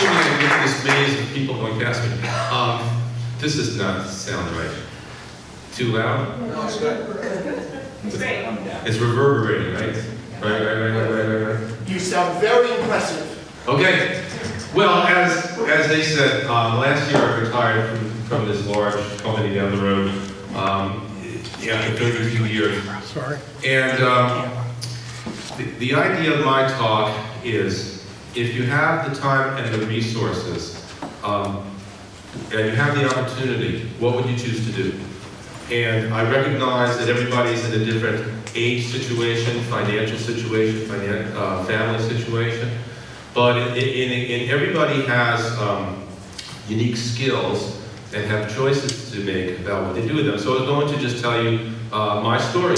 assuming I get this maze of people going past me. This does not sound right. Too loud? No, it's good. It's great. It's reverberating, right? Right. You sound very impressive. Okay. Well, as they said, last year I retired from this large company down the road. After 32 years. Sorry. And the idea of my talk is, if you have the time and the resources, and you have the opportunity, what would you choose to do? And I recognize that everybody's in a different age situation, financial situation, family situation, but in everybody has unique skills and have choices to make about what they do with them. So I was going to just tell you my story,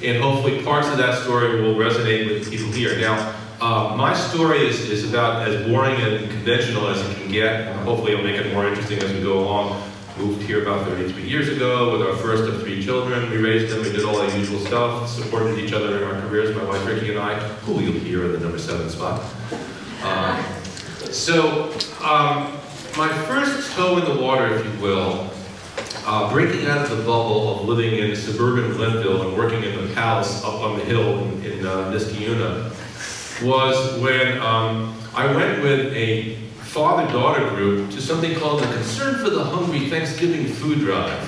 and hopefully parts of that story will resonate with people here. Now, my story is about as boring and conventional as it can get. Hopefully it'll make it more interesting as we go along. Moved here about 33 years ago with our first of 3 children. We raised them, we did all our usual stuff, supported each other in our careers, my wife Ricky and I, who you'll hear in the number 7 spot. My first toe in the water, if you will, breaking out of the bubble of living in suburban Glenville and working in the palace up on the hill in Niskayuna, was when I went with a father-daughter group to something called the Concern for the Hungry Thanksgiving Food Drive.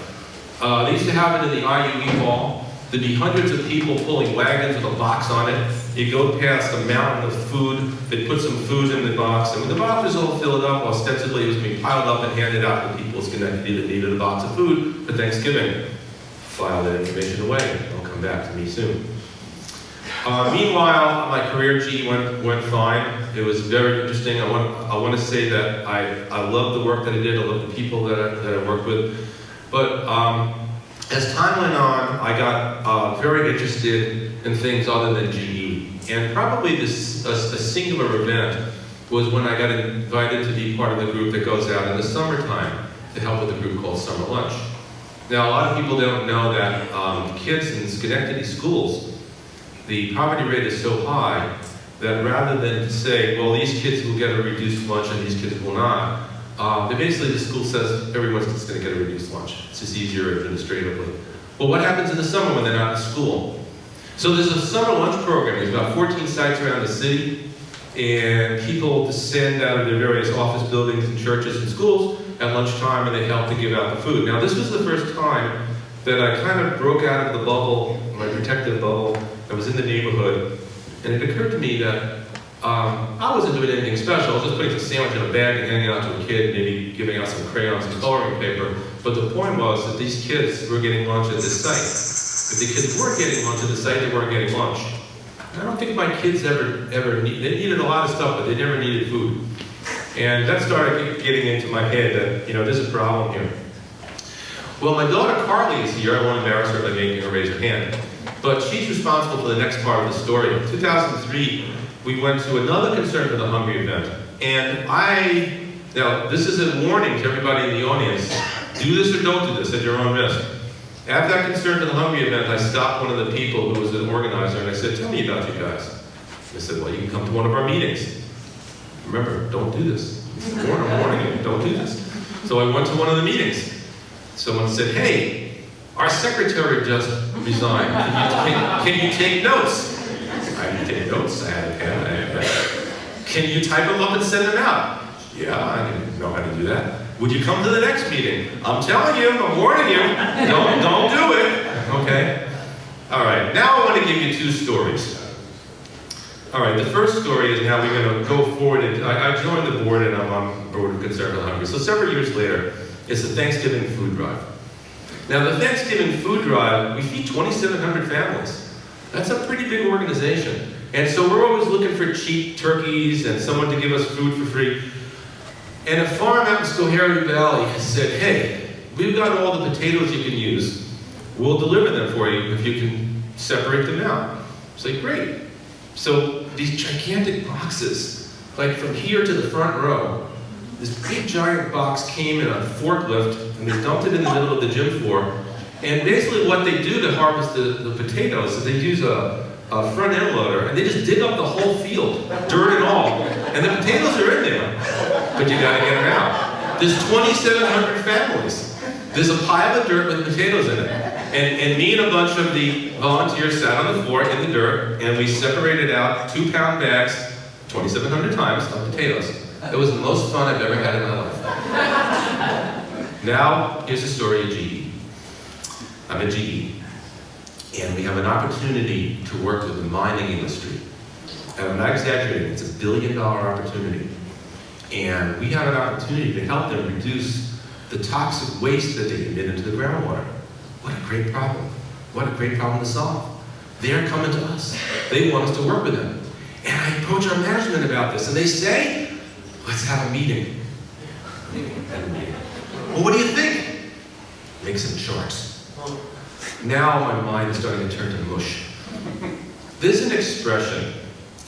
They used to have it in the IUE hall. There'd be hundreds of people pulling wagons with a box on it. You'd go past a mountain of food. They'd put some food in the box, and when the box was all filled up, ostensibly it was being piled up and handed out to people in Schenectady that needed a box of food for Thanksgiving. File that information away. It'll come back to me soon. Meanwhile, my career, went fine. It was very interesting. I want to say that I love the work that I did. I love the people that I worked with. But as time went on, I got very interested in things other than GE. And probably a singular event was when I got invited to be part of the group that goes out in the summertime to help with a group called Summer Lunch. Now, a lot of people don't know that kids in Schenectady schools, the poverty rate is so high that rather than say, well, these kids will get a reduced lunch and these kids will not, basically the school says everyone's just going to get a reduced lunch. It's just easier administratively. Well, what happens in the summer when they're not in school? So there's a summer lunch program. There's about 14 sites around the city, and people descend out of their various office buildings and churches and schools at lunchtime, and they help to give out the food. Now, this was the first time that I kind of broke out of the bubble, my protective bubble. I was in the neighborhood, and it occurred to me that I wasn't doing anything special. I was just putting a sandwich in a bag and handing it out to a kid, maybe giving out some crayons and coloring paper. But the point was that these kids were getting lunch at this site. If the kids weren't getting lunch at the site, they weren't getting lunch. I don't think my kids ever they needed a lot of stuff, but they never needed food. And that started getting into my head that, there's a problem here. Well, my daughter Carly is here. I won't embarrass her by making her raise her hand. But she's responsible for the next part of the story. In 2003, we went to another Concern for the Hungry event. And now this is a warning to everybody in the audience. Do this or don't do this at your own risk. At that Concern for the Hungry event, I stopped one of the people who was an organizer and I said, tell me about you guys. They said, well, you can come to one of our meetings. Remember, don't do this. I'm warning you, don't do this. So I went to one of the meetings. Someone said, hey, our secretary just resigned. Can you take notes? I didn't take notes. I had a pen. Can you type them up and send them out? Yeah, I didn't know how to do that. Would you come to the next meeting? I'm telling you, I'm warning you. Don't do it. Okay? All right, now I want to give you 2 stories. All right, the first story is now we're going to go forward. I joined the board and I'm on board of Concern for the Hungry. So several years later, it's the Thanksgiving food drive. Now the Thanksgiving food drive, we feed 2,700 families. That's a pretty big organization. And so we're always looking for cheap turkeys and someone to give us food for free. And a farm out in Schoharie Valley said, hey, we've got all the potatoes you can use. We'll deliver them for you if you can separate them out. It's like, great. So these gigantic boxes, like from here to the front row, this big giant box came in a forklift and they dumped it in the middle of the gym floor. And basically what they do to harvest the potatoes is they use a front end loader and they just dig up the whole field, dirt and all. And the potatoes are in there. but you gotta get them out. There's 2,700 families. There's a pile of dirt with potatoes in it. And me and a bunch of the volunteers sat on the floor in the dirt, and we separated out 2-pound bags 2,700 times of potatoes. It was the most fun I've ever had in my life. Now, here's the story of GE. I'm at GE, and we have an opportunity to work with the mining industry. And I'm not exaggerating, it's $1 billion opportunity. And we have an opportunity to help them reduce the toxic waste that they emit into the groundwater. What a great problem. What a great problem to solve. They're coming to us. They want us to work with them. And I approach our management about this, and they say, let's have a meeting. Well, what do you think? Make some charts. Now my mind is starting to turn to mush. There's an expression.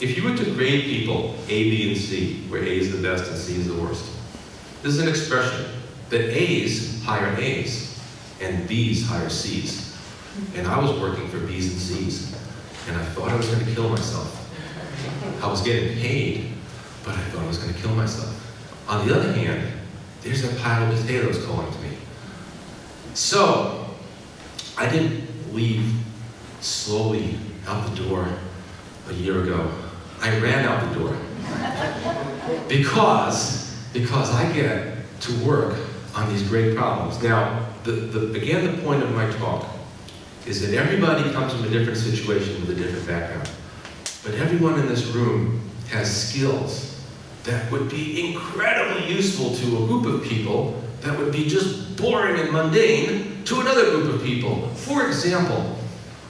If you were to grade people A, B, and C, where A is the best and C is the worst, there's an expression that A's hire A's and B's hire C's. And I was working for B's and C's, and I thought I was going to kill myself. I was getting paid, but I thought I was going to kill myself. On the other hand, there's a pile of potatoes calling to me. So, I didn't leave slowly out the door a year ago. I ran out the door. Because I get to work on these great problems. Now, again, the point of my talk is that everybody comes from a different situation with a different background. But everyone in this room has skills that would be incredibly useful to a group of people that would be just boring and mundane to another group of people. For example,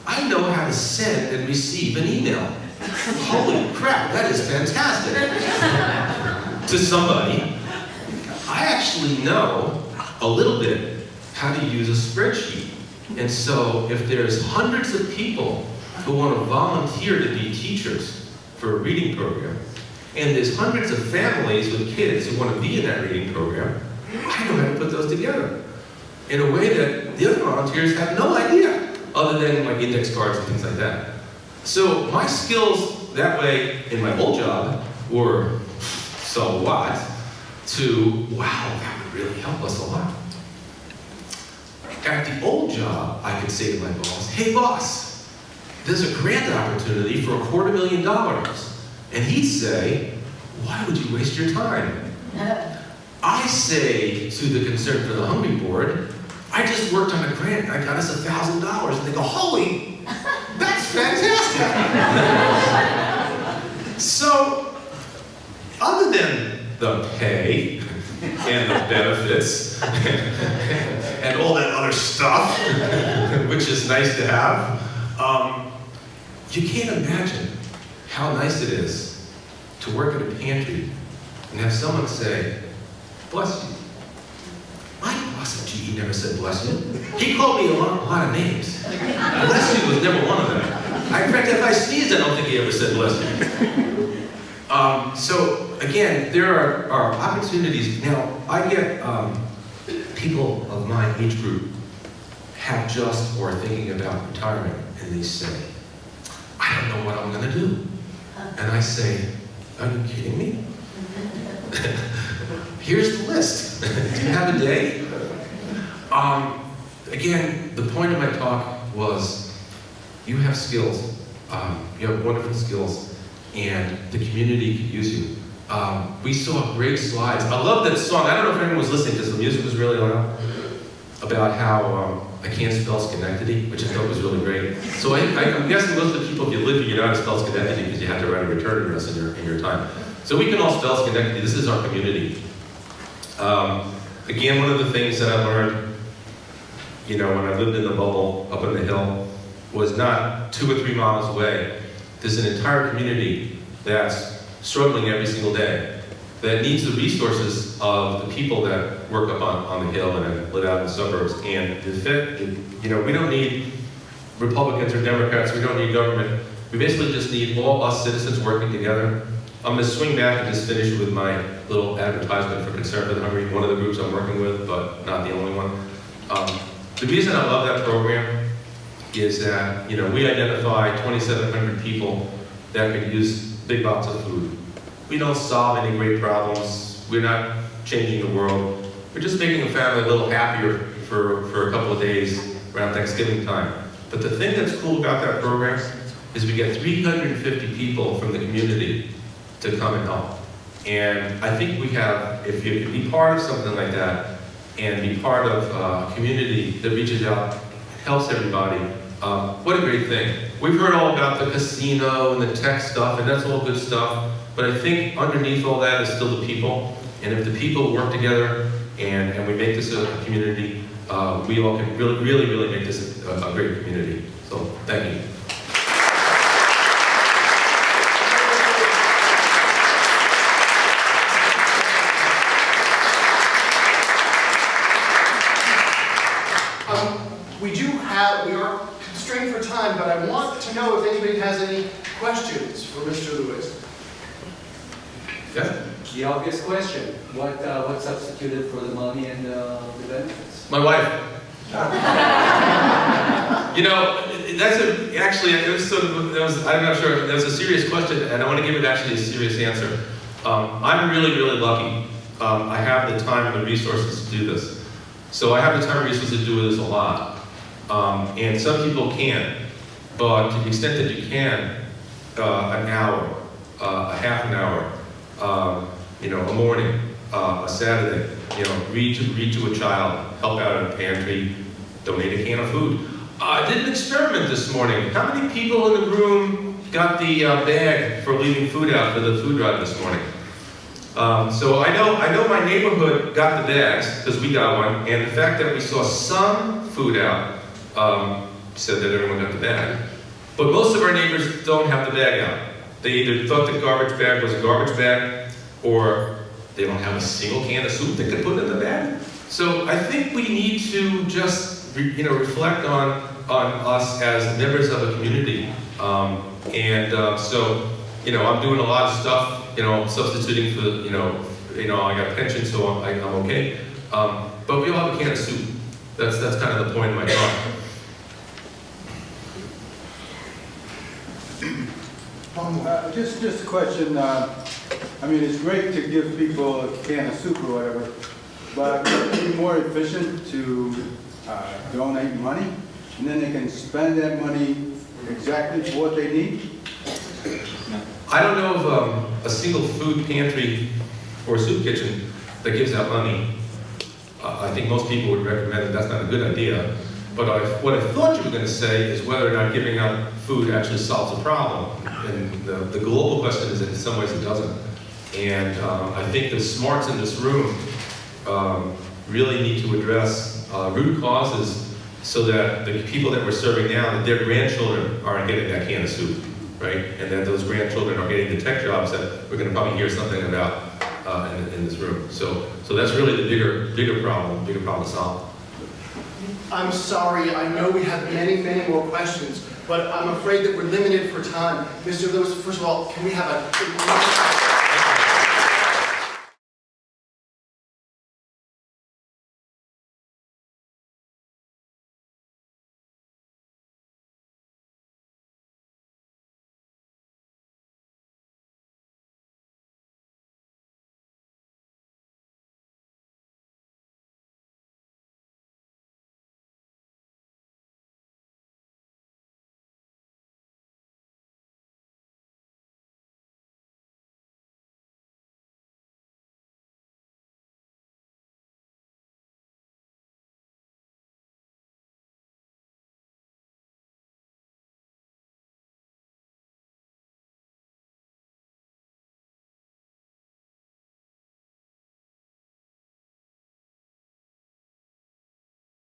I know how to send and receive an email. Holy crap, that is fantastic. To somebody, I actually know a little bit how to use a spreadsheet. And so if there's hundreds of people who want to volunteer to be teachers for a reading program, and there's hundreds of families with kids who want to be in that reading program, I know how to put those together in a way that the other volunteers have no idea, other than like index cards and things like that. So my skills that way in my old job were so what to, wow, that would really help us a lot. At the old job, I could say to my boss, hey boss, there's a grant opportunity for $250,000. And he'd say, why would you waste your time? I say to the Concern for the Hungry Board, I just worked on a grant, I got us $1,000. And they go, holy, that's fantastic. So, other than the pay and the benefits and all that other stuff, which is nice to have, you can't imagine how nice it is to work at a pantry and have someone say, bless you. My boss at GE never said bless you. He called me a lot of names. Bless you was never one of them. In fact, if I sneezed, I don't think he ever said bless you. So again, there are opportunities. Now, I get people of my age group have just or thinking about retirement, and they say, I don't know what I'm going to do. And I say, are you kidding me? Here's the list. Do you have a day? Again, the point of my talk was, you have skills. You have wonderful skills, and the community could use you. We saw great slides. I love that song. I don't know if anyone was listening because the music was really loud. About how I can't spell Schenectady, which I thought was really great. So I'm guessing most of the people, if you live here, you know how to spell Schenectady because you have to write a return address in your time. So we can all spell Schenectady. This is our community. Again, one of the things that I learned, you know, when I lived in the bubble up on the hill, was not 2 or 3 miles away. There's an entire community that's struggling every single day, that needs the resources of the people that work up on the hill and live out in the suburbs. And you know, we don't need Republicans or Democrats, we don't need government. We basically just need all us citizens working together. I'm gonna swing back and just finish with my little advertisement for Concern for the Hungry, one of the groups I'm working with, but not the only one. The reason I love that program is that, you know, we identify 2,700 people that could use big box of food. We don't solve any great problems. we're not changing the world. We're just making the family a little happier for a couple of days around Thanksgiving time. But the thing that's cool about that program is we get 350 people from the community to come and help. And I think we have, if you could be part of something like that and be part of a community that reaches out, helps everybody, what a great thing. We've heard all about the casino and the tech stuff, and that's all good stuff, but I think underneath all that is still the people. And if the people work together and we make this a community, we all can really make this a great community. So, thank you. We are constrained for time, but I want to know if anybody has any questions for Mr. Lewis. Yeah? The obvious question, what substituted for the money and the benefits? My wife. You know, I'm not sure, that was a serious question, and I want to give it actually a serious answer. I'm really lucky. I have the time and the resources to do this. So I have the time and resources to do this a lot. And some people can't, but to the extent that you can, an hour, a half an hour, you know, a morning, a Saturday, you know, read to a child, help out in a pantry, donate a can of food. I did an experiment this morning. How many people in the room got the bag for leaving food out for the food drive this morning? So I know my neighborhood got the bags, because we got one, and the fact that we saw some food out said that everyone got the bag. But most of our neighbors don't have the bag out. They either thought the garbage bag was a garbage bag, or they don't have a single can of soup they could put in the bag. So I think we need to just reflect on us as members of a community. So I'm doing a lot of stuff, substituting for, I got a pension, so I'm okay. But we all have a can of soup. That's kind of the point of my talk. Just a question. I mean, it's great to give people a can of soup or whatever, but would it be more efficient to donate money, and then they can spend that money exactly for what they need? I don't know of a single food pantry or soup kitchen that gives out money. I think most people would recommend that that's not a good idea. But what I thought you were going to say is whether or not giving out food actually solves a problem. And the global question is that in some ways it doesn't. And I think the smarts in this room really need to address root causes so that the people that we're serving now, that their grandchildren aren't getting that can of soup, right? And that those grandchildren are getting the tech jobs that we're going to probably hear something about in this room. So that's really the bigger problem to solve. I'm sorry, I know we have many more questions, but I'm afraid that we're limited for time. Mr. Lewis, first of all, can we have a